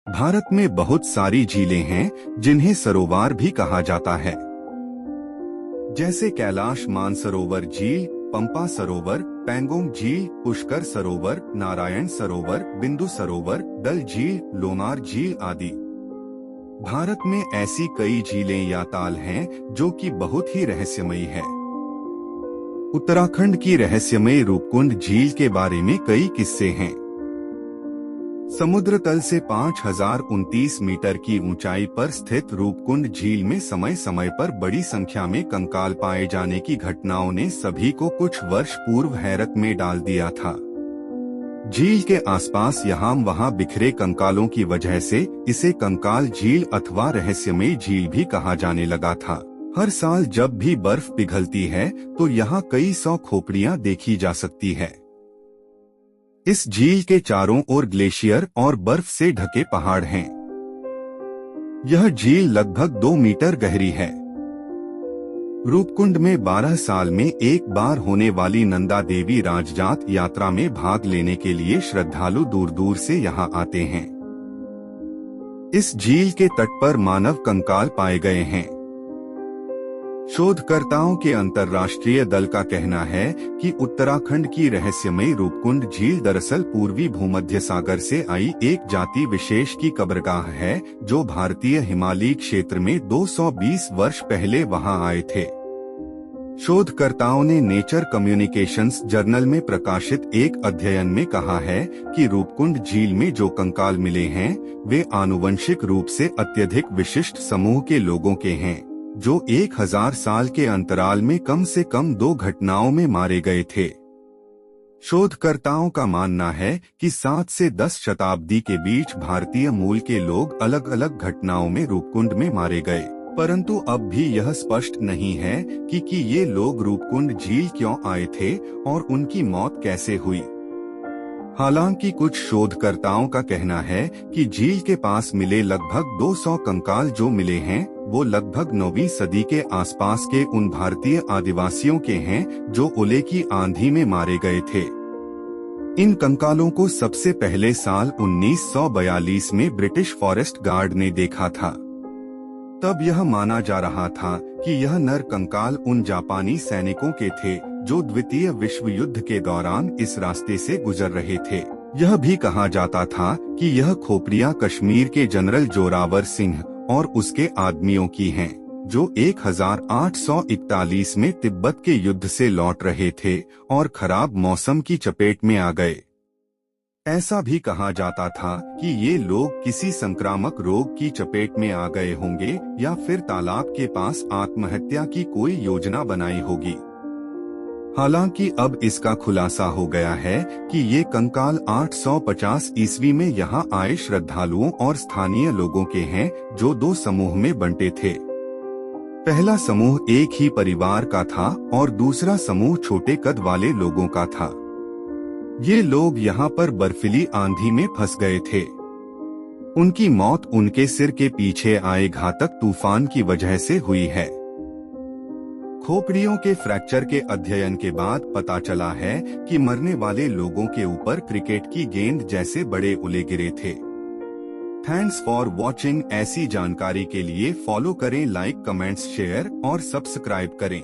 भारत में बहुत सारी झीलें हैं जिन्हें सरोवर भी कहा जाता है, जैसे कैलाश मानसरोवर झील, पंपा सरोवर, पैंगोंग झील, पुष्कर सरोवर, नारायण सरोवर, बिंदु सरोवर, डल झील, लोनार झील आदि। भारत में ऐसी कई झीलें या ताल हैं जो कि बहुत ही रहस्यमयी है। उत्तराखंड की रहस्यमयी रूपकुंड झील के बारे में कई किस्से हैं। समुद्र तल से 5029 मीटर की ऊंचाई पर स्थित रूपकुंड झील में समय समय पर बड़ी संख्या में कंकाल पाए जाने की घटनाओं ने सभी को कुछ वर्ष पूर्व हैरत में डाल दिया था। झील के आसपास यहाँ वहाँ बिखरे कंकालों की वजह से इसे कंकाल झील अथवा रहस्यमयी झील भी कहा जाने लगा था। हर साल जब भी बर्फ पिघलती है तो यहाँ कई सौ खोपड़ियाँ देखी जा सकती है। इस झील के चारों ओर ग्लेशियर और बर्फ से ढके पहाड़ हैं। यह झील लगभग 2 मीटर गहरी है। रूपकुंड में 12 साल में एक बार होने वाली नंदा देवी राजजात यात्रा में भाग लेने के लिए श्रद्धालु दूर दूर से यहाँ आते हैं। इस झील के तट पर मानव कंकाल पाए गए हैं। शोधकर्ताओं के अंतर्राष्ट्रीय दल का कहना है कि उत्तराखंड की रहस्यमयी रूपकुंड झील दरअसल पूर्वी भूमध्य सागर से आई एक जाति विशेष की कब्रगाह है जो भारतीय हिमालयी क्षेत्र में 220 वर्ष पहले वहां आए थे। शोधकर्ताओं ने नेचर कम्युनिकेशंस जर्नल में प्रकाशित एक अध्ययन में कहा है कि रूपकुंड झील में जो कंकाल मिले हैं वे आनुवंशिक रूप से अत्यधिक विशिष्ट समूह के लोगों के हैं जो 1000 साल के अंतराल में कम से कम 2 घटनाओं में मारे गए थे। शोधकर्ताओं का मानना है कि 7 से 10 शताब्दी के बीच भारतीय मूल के लोग अलग अलग घटनाओं में रूपकुंड में मारे गए, परंतु अब भी यह स्पष्ट नहीं है कि ये लोग रूपकुंड झील क्यों आए थे और उनकी मौत कैसे हुई। हालांकि कुछ शोधकर्ताओं का कहना है कि झील के पास मिले लगभग 200 कंकाल जो मिले हैं वो लगभग 9वीं सदी के आसपास के उन भारतीय आदिवासियों के हैं जो ओले की आंधी में मारे गए थे। इन कंकालों को सबसे पहले साल 1942 में ब्रिटिश फॉरेस्ट गार्ड ने देखा था। तब यह माना जा रहा था कि यह नर कंकाल उन जापानी सैनिकों के थे जो द्वितीय विश्व युद्ध के दौरान इस रास्ते से गुजर रहे थे। यह भी कहा जाता था कि यह खोपड़ियां कश्मीर के जनरल जोरावर सिंह और उसके आदमियों की हैं, जो 1841 में तिब्बत के युद्ध से लौट रहे थे और खराब मौसम की चपेट में आ गए। ऐसा भी कहा जाता था कि ये लोग किसी संक्रामक रोग की चपेट में आ गए होंगे या फिर तालाब के पास आत्महत्या की कोई योजना बनाई होगी। हालांकि अब इसका खुलासा हो गया है कि ये कंकाल 850 ईस्वी में यहाँ आए श्रद्धालुओं और स्थानीय लोगों के हैं जो 2 समूह में बंटे थे। पहला समूह एक ही परिवार का था और दूसरा समूह छोटे कद वाले लोगों का था। ये लोग यहाँ पर बर्फीली आंधी में फंस गए थे। उनकी मौत उनके सिर के पीछे आए घातक तूफान की वजह से हुई है। खोपड़ियों के फ्रैक्चर के अध्ययन के बाद पता चला है कि मरने वाले लोगों के ऊपर क्रिकेट की गेंद जैसे बड़े ओले गिरे थे। Thanks for watching. ऐसी जानकारी के लिए फॉलो करें, लाइक, कमेंट्स, शेयर और सब्सक्राइब करें।